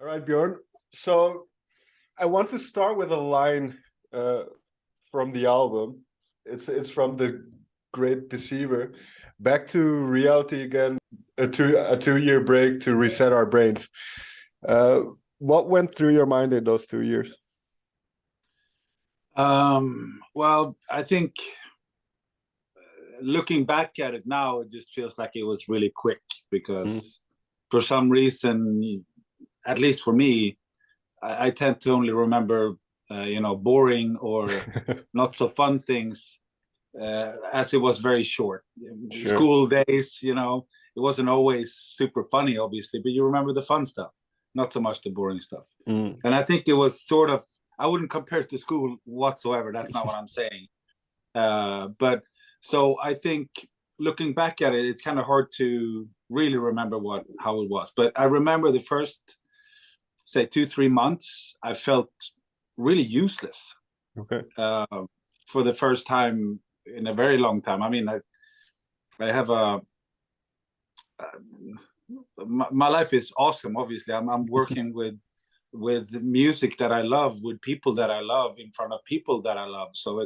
All right, Björn. So I want to start with a line uh, from the album. It's from the Great Deceiver. Back to reality again. A 2 year break to reset our brains. Uh, what went through your mind in those 2 years? Well, I think looking back at it now, it just feels like it was really quick Mm, because for some reason, at least for me, I tend to only remember, boring or not so fun things, as it was very short. Sure. School days, it wasn't always super funny, obviously, but you remember the fun stuff, not so much the boring stuff. Mm, And I think it was sort of, I wouldn't compare it to school whatsoever. That's not what I'm saying. But so I think looking back at it, it's kind of hard to really remember how it was. But I remember the first, say, 2-3 months, I felt really useless okay. uh, for the first time in a very long time. I mean, I have my life is awesome. Obviously, I'm working with music that I love, with people that I love, in front of people that I love. So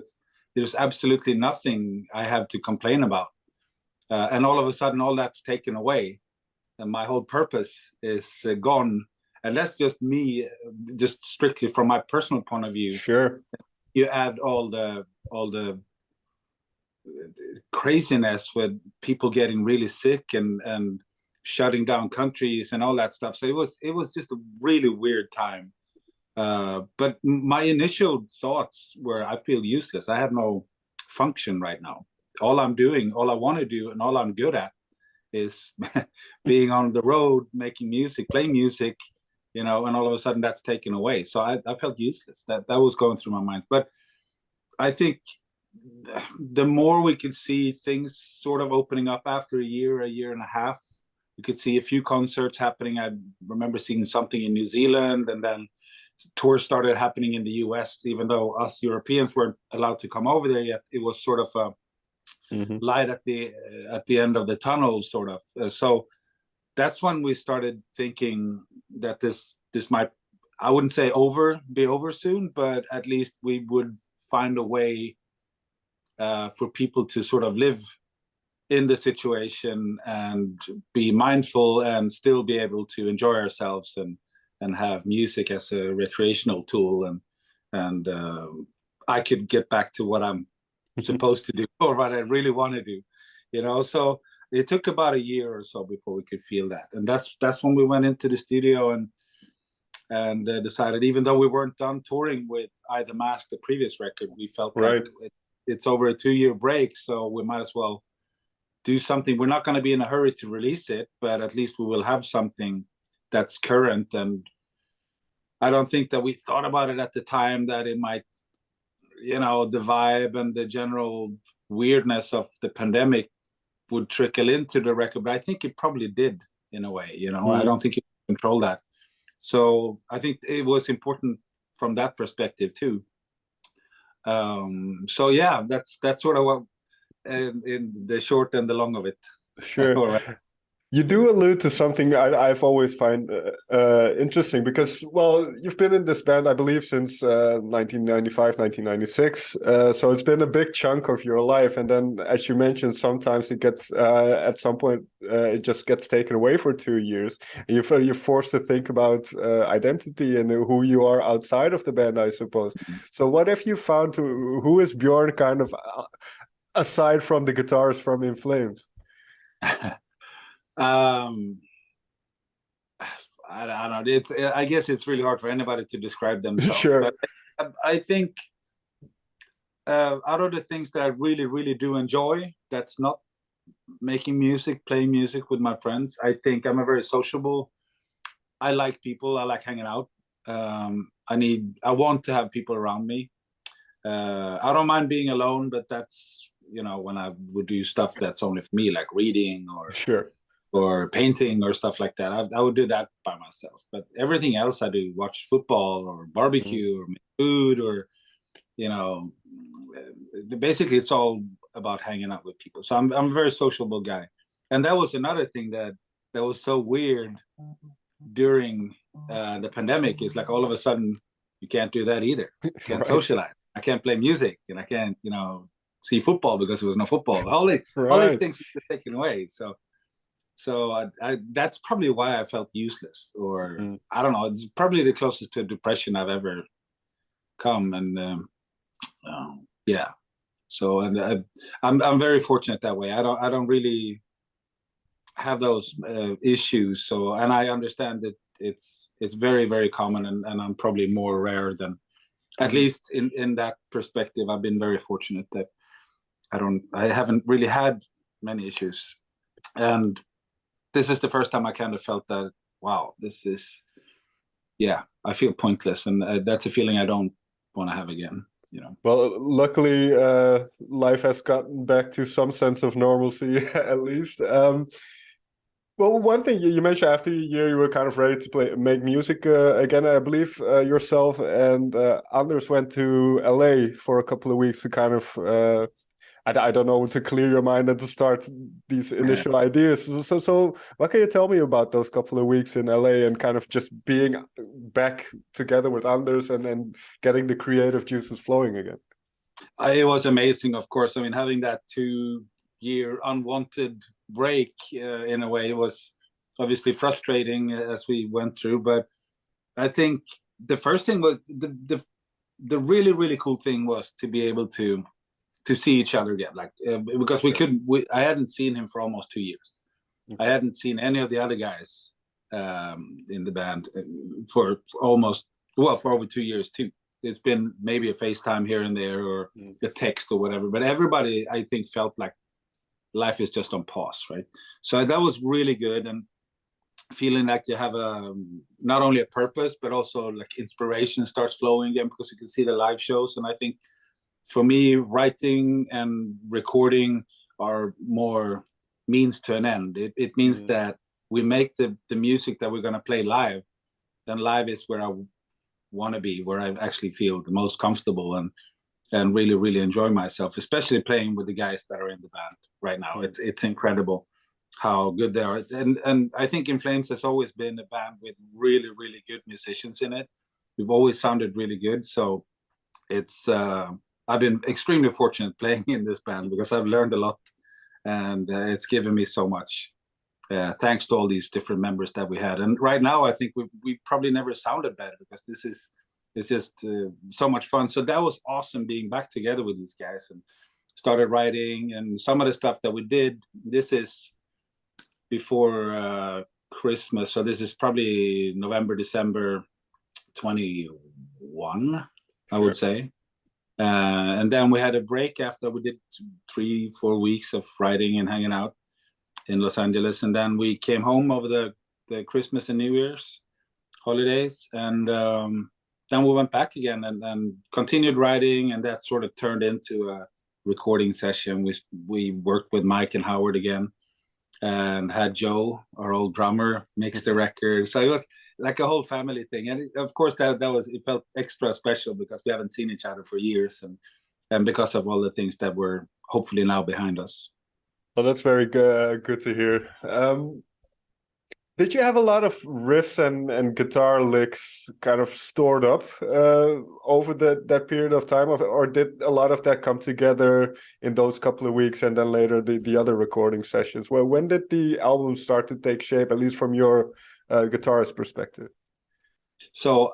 there's absolutely nothing I have to complain about. And all of a sudden, all that's taken away, and my whole purpose is gone. And that's just me, just strictly from my personal point of view. Sure. You add all the craziness with people getting really sick and shutting down countries and all that stuff. So it was just a really weird time. But my initial thoughts were, I feel useless. I have no function right now. All I'm doing, all I want to do, and all I'm good at is being on the road, making music, playing music, and all of a sudden that's taken away. So I felt useless. That was going through my mind. But I think the more we could see things sort of opening up after a year and a half, we could see a few concerts happening. I remember seeing something in New Zealand, and then tours started happening in the US, even though us Europeans weren't allowed to come over there yet. It was sort of a Hmm. light at the end of the tunnel, sort of. So that's when we started thinking that this might, I wouldn't say be over soon, but at least we would find a way for people to sort of live in the situation and be mindful and still be able to enjoy ourselves and have music as a recreational tool, and I could get back to what I'm supposed to do or what I really want to do, So it took about a year or so before we could feel that, and that's when we went into the studio and decided, even though we weren't done touring with Either Mask, the previous record, we felt like Right. it's over a 2-year break, so we might as well do something. We're not going to be in a hurry to release it, but at least we will have something that's current. And I don't think that we thought about it at the time that it might, the vibe and the general weirdness of the pandemic would trickle into the record, but I think it probably did in a way. I Mm. don't think you can control that. So I think it was important from that perspective too. So yeah, that's sort of what in the short and the long of it. Sure. All right. You do allude to something I've always find interesting because, well, you've been in this band, I believe, since 1995, 1996. So it's been a big chunk of your life. And then, as you mentioned, sometimes it gets, at some point, it just gets taken away for 2 years. And you're forced to think about identity and who you are outside of the band, I suppose. So what have you found who is Björn kind of aside from the guitarist from In Flames? um I don't know. I guess it's really hard for anybody to describe themselves, Sure. but I think out of the things that I really, really do enjoy, that's not making music, playing music with my friends. I think I'm a very sociable. I like people. I like hanging out. I want to have people around me. I don't mind being alone, but that's when I would do stuff that's only for me, like reading Sure. or painting or stuff like that. I would do that by myself. But everything else I do, watch football or Mm. barbecue or make food or, basically it's all about hanging out with people. So I'm a very sociable guy. And that was another thing that was so weird during the pandemic is like all of a sudden you can't do that either. You can't Right. socialize. I can't play music, and I can't, see football because there was no football. All these Right. things were taken away. So I that's probably why I felt useless, or I don't know. It's probably the closest to depression I've ever come, and yeah. So, and I'm very fortunate that way. I don't really have those issues. So, and I understand that it's very, very common, and I'm probably more rare than, at least in that perspective. I've been very fortunate that I haven't really had many issues, and this is the first time I kind of felt that, wow, this is, yeah, I feel pointless, and that's a feeling I don't want to have again. Well, luckily, life has gotten back to some sense of normalcy at least. Well, one thing you mentioned, after a year, you were kind of ready to make music again. I believe yourself and Anders went to LA for a couple of weeks to kind of, I don't know, to clear your mind and to start these initial ideas. So what can you tell me about those couple of weeks in LA and kind of just being back together with Anders and getting the creative juices flowing again? It was amazing, of course. I mean, having that 2-year unwanted break in a way was obviously frustrating as we went through. But I think the first thing was the really, really cool thing was to be able to see each other again, like because I hadn't seen him for almost 2 years. I hadn't seen any of the other guys in the band for over 2 years too. It's been maybe a FaceTime here and there, or a text or whatever, but everybody, I think, felt like life is just on pause, right? So that was really good, and feeling like you have not only a purpose, but also like inspiration starts flowing again, because you can see the live shows. And I think for me, writing and recording are more means to an end. It means that we make the music that we're going to play live, and live is where I want to be, where I actually feel the most comfortable and really, really enjoy myself, especially playing with the guys that are in the band right now. It's incredible how good they are. And I think In Flames has always been a band with really, really good musicians in it. We've always sounded really good. So it's I've been extremely fortunate playing in this band, because I've learned a lot, and it's given me so much. Thanks to all these different members that we had. And right now, I think we probably never sounded better, because it's just so much fun. So that was awesome, being back together with these guys, and started writing. And some of the stuff that we did, this is before Christmas. So this is probably November, December 21, I would say. And then we had a break after. We did 3-4 weeks of writing and hanging out in Los Angeles, and then we came home over the Christmas and New Year's holidays, and then we went back again and continued writing, and that sort of turned into a recording session. We worked with Mike and Howard again, and had Joe, our old drummer, mix the record. So it was like a whole family thing, and of course it felt extra special, because we haven't seen each other for years, and because of all the things that were hopefully now behind us. Well, that's very good to hear. Did you have a lot of riffs and guitar licks kind of stored up over that period of time, or did a lot of that come together in those couple of weeks, and then later the other recording sessions? Well, when did the album start to take shape, at least from your guitarist perspective? So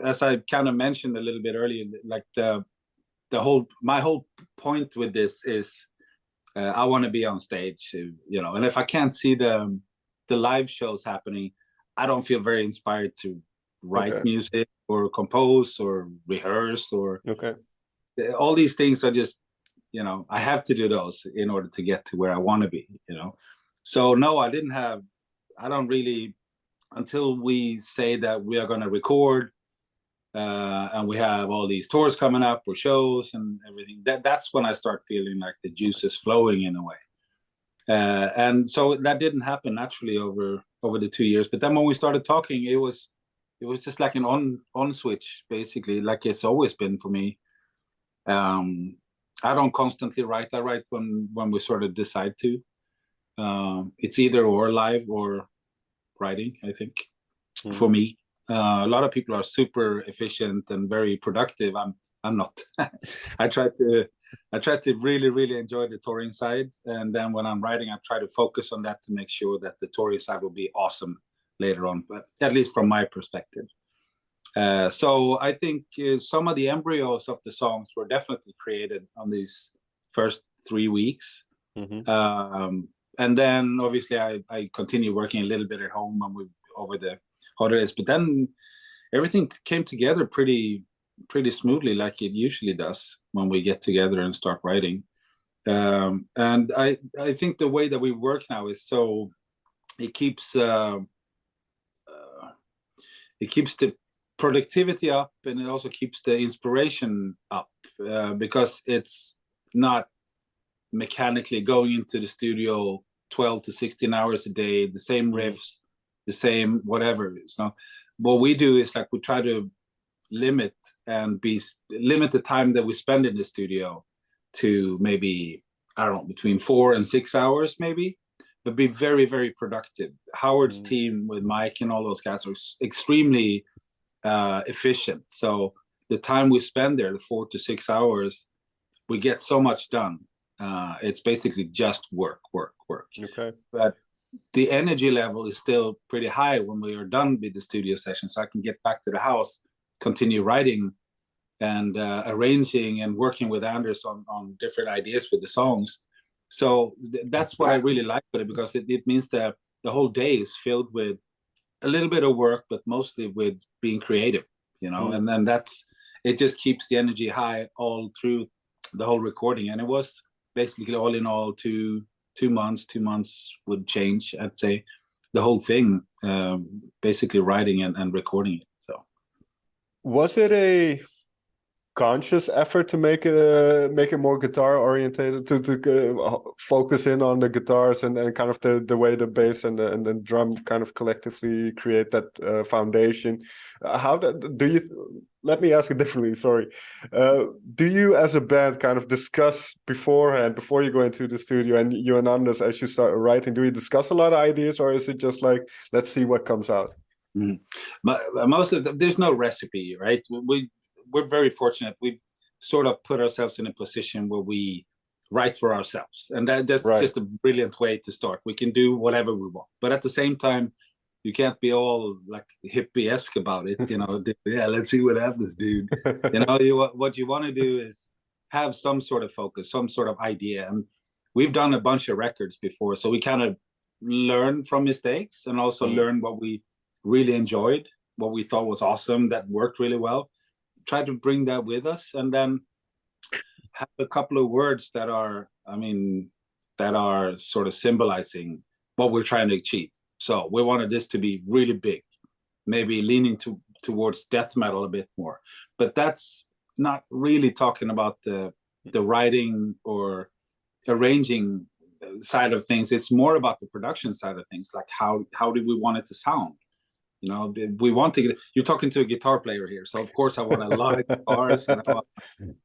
as I kind of mentioned a little bit earlier, like my whole point with this is I want to be on stage, and if I can't see the live shows happening, I don't feel very inspired to write music or compose or rehearse or all these things are just, I have to do those in order to get to where I want to be, So no, I don't really, until we say that we are going to record and we have all these tours coming up or shows and everything, that's when I start feeling like the juice is flowing in a way. And so that didn't happen naturally over the 2 years. But then when we started talking, it was just like an on switch, basically, like it's always been for me. I don't constantly write. I write when we sort of decide to. It's either or live or writing, I think. for me. A lot of people are super efficient and very productive. I'm not. I try to really enjoy the touring side, and then when I'm writing, I try to focus on that to make sure that the touring side will be awesome later on, but at least from my perspective. So I think some of the embryos of the songs were definitely created on these first 3 weeks. And then obviously I continue working a little bit at home over the holidays, but then everything came together pretty smoothly, like it usually does when we get together and start writing. And I think the way that we work now is so it keeps the productivity up, and it also keeps the inspiration up, because it's not mechanically going into the studio 12 to 16 hours a day, the same riffs, the same whatever. So what we do is like we try to limit the time that we spend in the studio to maybe, I don't know, between 4 and 6 hours maybe, but be very productive. Howard's team with Mike and all those guys are extremely efficient. So the time we spend there, the 4 to 6 hours, we get so much done. It's basically just work. Okay. But the energy level is still pretty high when we are done with the studio session, so I can get back to the house, continue writing and arranging and working with Anders on different ideas with the songs. So that's what I really like with it, because it means that the whole day is filled with a little bit of work, but mostly with being creative, and then it just keeps the energy high all through the whole recording. And it was basically all in all 2 months would change, I'd say, the whole thing, basically writing and recording it. So was it a conscious effort to make it more guitar orientated, to focus in on the guitars and kind of the way the bass and the drum kind of collectively create that foundation? Let me ask it differently, sorry. Do you as a band kind of discuss beforehand, before you go into the studio, and you and Anders, as you start writing, do you discuss a lot of ideas, or is it just like, let's see what comes out? But most of there's no recipe, right? We're very fortunate. We've sort of put ourselves in a position where we write for ourselves, and that's right. Just a brilliant way to start. We can do whatever we want, but at the same time, you can't be all like hippie-esque about it. Yeah, let's see what happens, dude. What you want to do is have some sort of focus, some sort of idea. And we've done a bunch of records before, so we kind of learn from mistakes and also learn what we really enjoyed, what we thought was awesome, that worked really well. Try to bring that with us, and then have a couple of words that are sort of symbolizing what we're trying to achieve. So we wanted this to be really big, maybe leaning towards death metal a bit more, but that's not really talking about the writing or arranging side of things. It's more about the production side of things, like how do we want it to sound? We want to you're talking to a guitar player here, so of course I want a lot of guitars, and I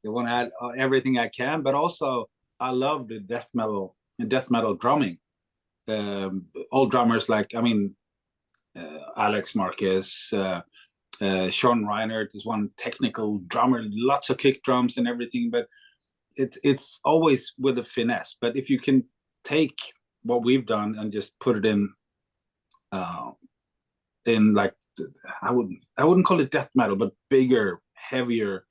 want to add everything I can, but also I love the death metal drumming. Old drummers like Alex Marquez, Sean Reinert is one technical drummer, lots of kick drums and everything, but it's always with a finesse. But if you can take what we've done and just put it in like, I wouldn't call it death metal, but bigger, heavier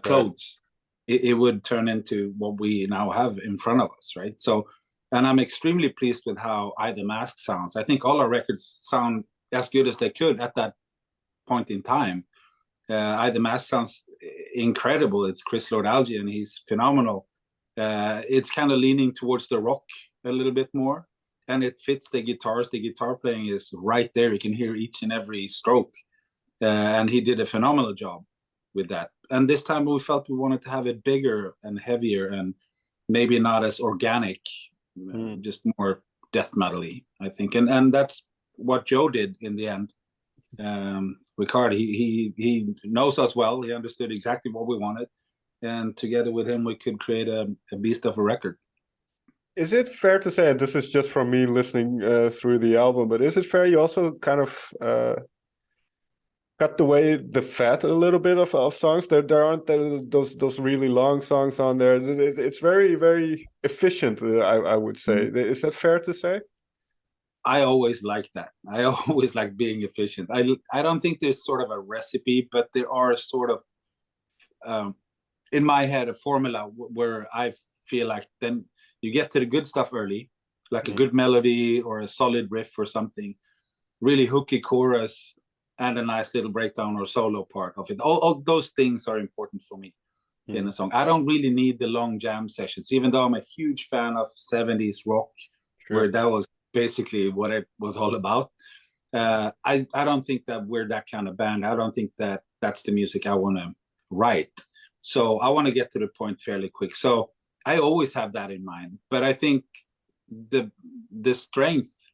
clothes, it would turn into what we now have in front of us, right? So, and I'm extremely pleased with how I The Mask sounds. I think all our records sound as good as they could at that point in time. I The Mask sounds incredible. It's Chris Lord-Alge, and he's phenomenal. It's kind of leaning towards the rock a little bit more, and it fits the guitars. The guitar playing is right there. You can hear each and every stroke. And he did a phenomenal job with that. And this time we felt we wanted to have it bigger and heavier and maybe not as organic, just more death metal-y, I think. And that's what Joe did in the end. Ricard, he knows us well. He understood exactly what we wanted. And together with him, we could create a beast of a record. Is it fair to say, and this is just from me listening through the album, but is it fair you also kind of cut away the fat a little bit of songs. There aren't those really long songs on there. It's very, very efficient. I would say. Is that fair to say? I always like that. I always like being efficient. I don't think there's sort of a recipe, but there are sort of in my head a formula where I feel like then you get to the good stuff early, like a good melody or a solid riff or something, really hooky chorus, and a nice little breakdown or solo part of it. All those things are important for me in a song. I don't really need the long jam sessions, even though I'm a huge fan of 70s rock, where that was basically what it was all about. I don't think that we're that kind of band. I don't think that that's the music I want to write. So I want to get to the point fairly quick. So I always have that in mind. But I think the strength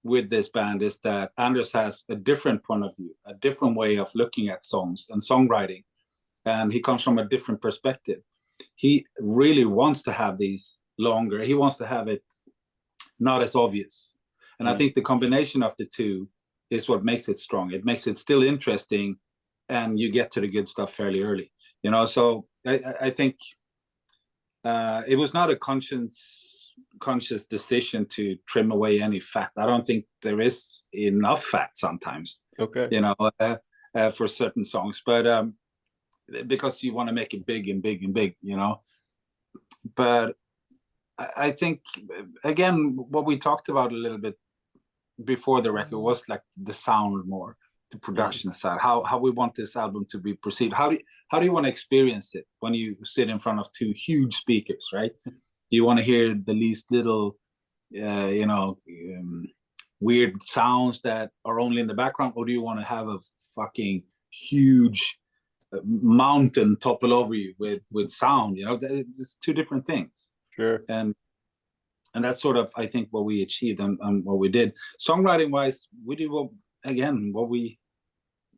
with this band is that Anders has a different point of view, a different way of looking at songs and songwriting. And he comes from a different perspective. He really wants to have these longer. He wants to have it not as obvious. And I think the combination of the two is what makes it strong. It makes it still interesting, and you get to the good stuff fairly early. You know, so I think it was not a conscious decision to trim away any fat. I don't think there is enough fat sometimes. Okay. You know, for certain songs, but because you want to make it big and big and big, you know. But I think, again, what we talked about a little bit before the record was like the sound more, the production side, how we want this album to be perceived. How do you want to experience it when you sit in front of two huge speakers, right? Do you want to hear the least little, weird sounds that are only in the background, or do you want to have a fucking huge mountain topple over you with sound? You know, it's two different things. Sure. And that's sort of, I think, what we achieved and what we did. Songwriting wise, we did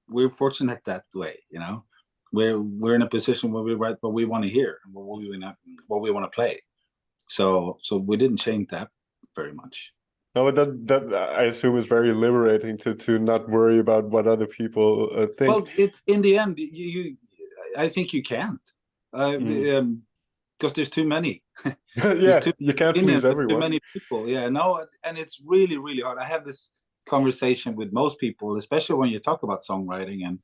we're fortunate that way, you know. We're in a position where we write what we want to hear and what we want to play. So we didn't change that very much. No, but that I assume is very liberating to not worry about what other people think. Well, in the end, I think you can't. Because there's too many. You can't please everyone. Too many people. Yeah, no, and it's really, really hard. I have this conversation with most people, especially when you talk about songwriting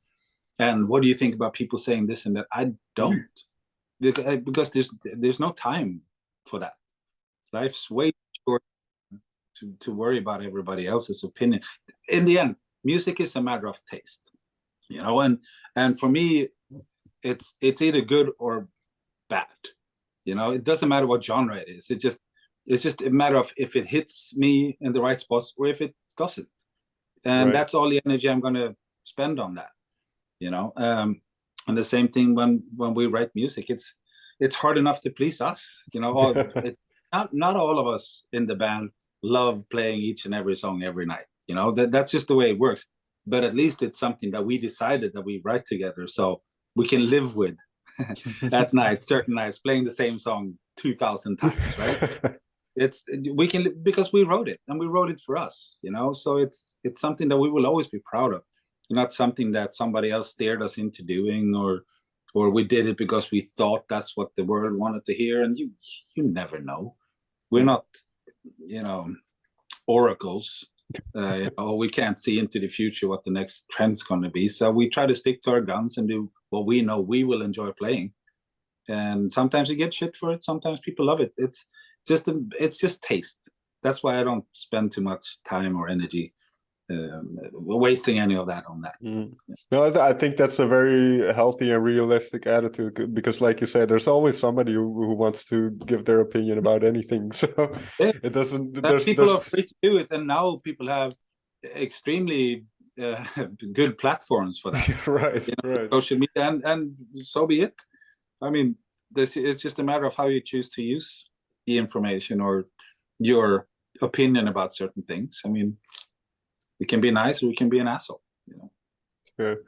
and what do you think about people saying this and that. I don't, because there's no time for that. Life's way too short to worry about everybody else's opinion. In the end, music is a matter of taste, you know, and for me, it's either good or bad. You know, it doesn't matter what genre it is. It's just a matter of if it hits me in the right spots or if it doesn't. And that's all the energy I'm going to spend on that, you know. And the same thing when we write music, it's hard enough to please us, you know. Not all of us in the band love playing each and every song every night, you know. That's just the way it works. But at least it's something that we decided that we write together, so we can live with at night, certain nights, playing the same song 2,000 times, right? We can, because we wrote it and we wrote it for us, you know. So it's something that we will always be proud of, not something that somebody else steered us into doing, or we did it because we thought that's what the world wanted to hear. And you never know. We're not, you know, oracles. We can't see into the future what the next trend's going to be. So we try to stick to our guns and do what we know we will enjoy playing. And sometimes we get shit for it. Sometimes people love it. It's just taste. That's why I don't spend too much time or energy wasting any of that on that. No, I think that's a very healthy and realistic attitude, because like you said, there's always somebody who wants to give their opinion about anything. So it doesn't, people are free to do it, and now people have extremely good platforms for that. Right, you know, right. social media, and so be it. I mean, it's just a matter of how you choose to use the information or your opinion about certain things. I mean, it can be nice or it can be an asshole, you know. Sure.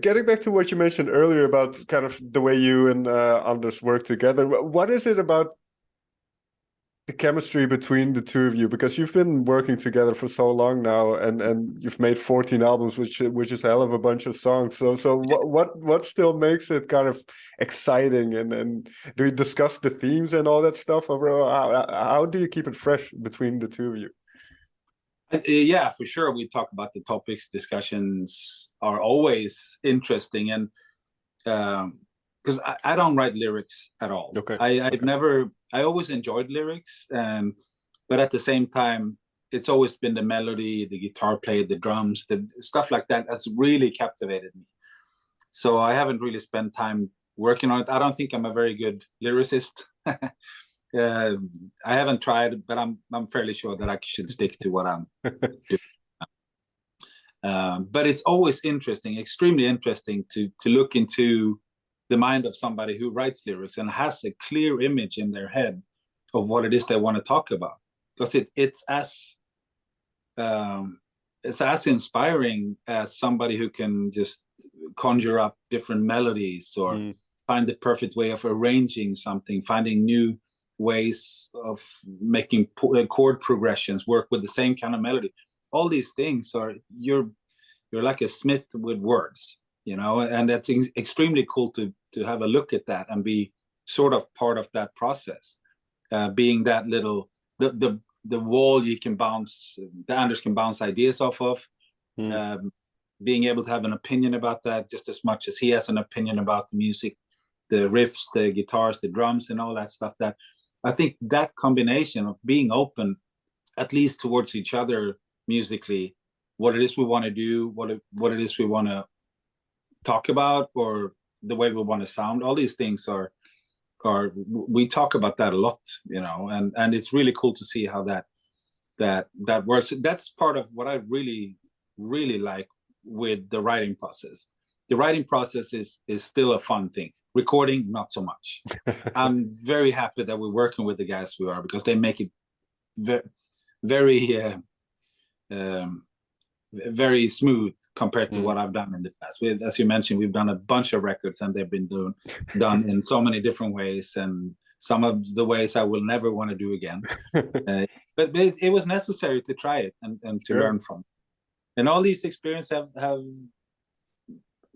Getting back to what you mentioned earlier about kind of the way you and Anders work together, what is it about the chemistry between the two of you, because you've been working together for so long now, and you've made 14 albums, which is a hell of a bunch of songs. So what still makes it kind of exciting, and do you discuss the themes and all that stuff, or how do you keep it fresh between the two of you? Yeah, for sure. We talk about the topics. Discussions are always interesting, and because I don't write lyrics at all. Okay. I've never. I always enjoyed lyrics, but at the same time, it's always been the melody, the guitar play, the drums, the stuff like that. That's really captivated me. So I haven't really spent time working on it. I don't think I'm a very good lyricist. I haven't tried, but I'm fairly sure that I should stick to what I'm doing. But it's always interesting, extremely interesting to look into the mind of somebody who writes lyrics and has a clear image in their head of what it is they want to talk about, because it's as inspiring as somebody who can just conjure up different melodies or find the perfect way of arranging something, finding new ways of making chord progressions work with the same kind of melody. All these things are, you're like a smith with words, you know, and that's extremely cool to have a look at that and be sort of part of that process, being that little the wall you can bounce, the Anders can bounce ideas off of, being able to have an opinion about that just as much as he has an opinion about the music, the riffs, the guitars, the drums, and all that stuff. That I think that combination of being open, at least towards each other musically, what it is we want to do, what it is we want to talk about, or the way we want to sound, all these things are we talk about that a lot, you know, and it's really cool to see how that works. That's part of what I really like with the writing process. The writing process is still a fun thing. Recording, not so much. I'm very happy that we're working with the guys we are, because they make it very very smooth compared to what I've done in the past. As you mentioned, we've done a bunch of records, and they've been done in so many different ways, and some of the ways I will never want to do again. But it was necessary to try it and to learn from it. And all these experiences have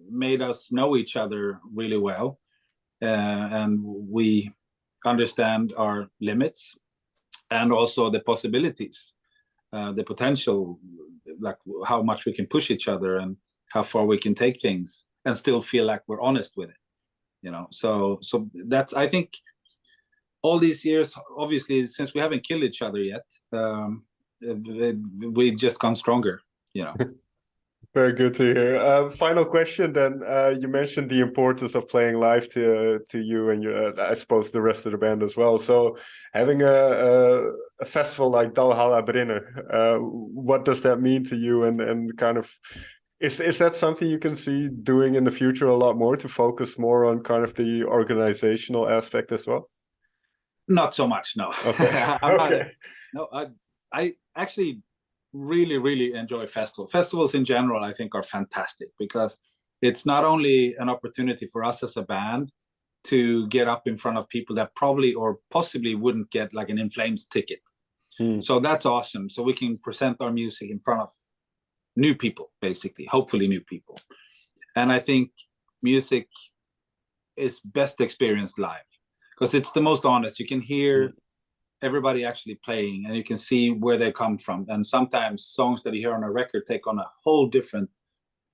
made us know each other really well, and we understand our limits and also the possibilities, the potential, like how much we can push each other and how far we can take things and still feel like we're honest with it, you know. So that's, I think, all these years, obviously, since we haven't killed each other yet, we've just gone stronger, you know. Very good to hear. Final question then. You mentioned the importance of playing live to you and I suppose the rest of the band as well. So having a festival like Dalhalla Brinner, what does that mean to you? And kind of, is that something you can see doing in the future a lot more, to focus more on kind of the organizational aspect as well? Not so much, no. Okay. I actually really enjoy festivals in general. I think are fantastic, because it's not only an opportunity for us as a band to get up in front of people that probably or possibly wouldn't get like an In Flames ticket. So that's awesome. So we can present our music in front of new people, basically, hopefully new people. And I think music is best experienced live, because it's the most honest. You can hear everybody actually playing, and you can see where they come from. And sometimes songs that you hear on a record take on a whole different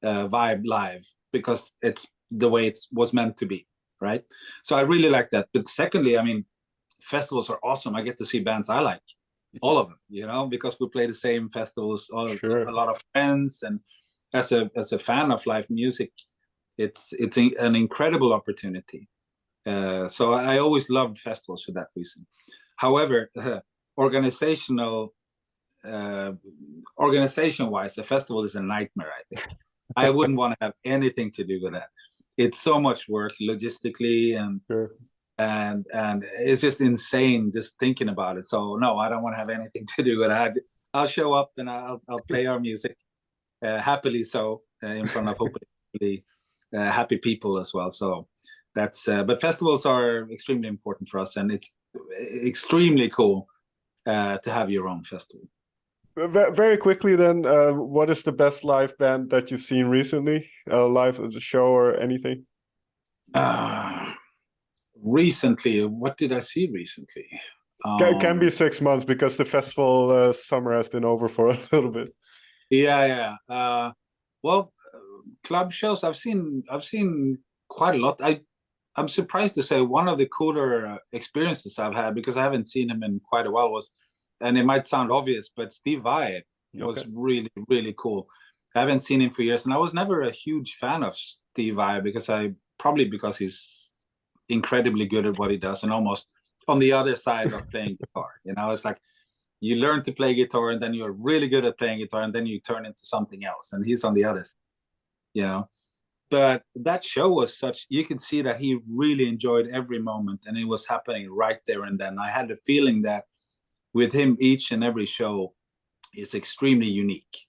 vibe live, because it's the way it was meant to be, right? So I really like that. But secondly, I mean, festivals are awesome. I get to see bands I like, all of them, you know, because we play the same festivals, a lot of friends. And as a fan of live music, it's an incredible opportunity. So I always loved festivals for that reason. However, organization-wise, a festival is a nightmare, I think. I wouldn't want to have anything to do with that. It's so much work logistically, and it's just insane just thinking about it. So no, I don't want to have anything to do with it. I'll show up and I'll play our music, happily so, in front of hopefully happy people as well. So that's but festivals are extremely important for us, and it's extremely cool to have your own festival. Very quickly then, what is the best live band that you've seen recently? Live as a show or anything? Recently, what did I see recently? Can be 6 months because the festival summer has been over for a little bit. Yeah. Well, club shows I've seen quite a lot. I'm surprised to say one of the cooler experiences I've had, because I haven't seen him in quite a while, was, and it might sound obvious, but Steve Vai was really, really cool. I haven't seen him for years, and I was never a huge fan of Steve Vai because he's incredibly good at what he does, and almost on the other side of playing guitar. It's like you learn to play guitar, and then you're really good at playing guitar, and then you turn into something else, and he's on the other side. But that show was such, you could see that he really enjoyed every moment, and it was happening right there and then. I had the feeling that with him, each and every show is extremely unique.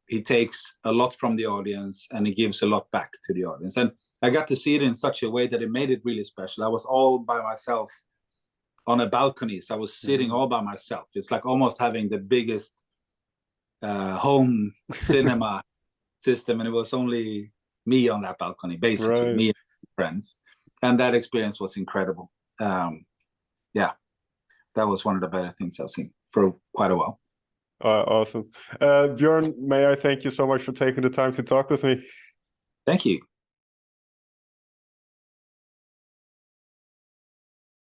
He takes a lot from the audience, and he gives a lot back to the audience. And I got to see it in such a way that it made it really special. I was all by myself on a balcony. So I was sitting all by myself. It's like almost having the biggest home cinema system, and it was only me on that balcony, basically, me and friends. And that experience was incredible. Yeah, that was one of the better things I've seen for quite a while. Awesome. Björn, may I thank you so much for taking the time to talk with me. Thank you.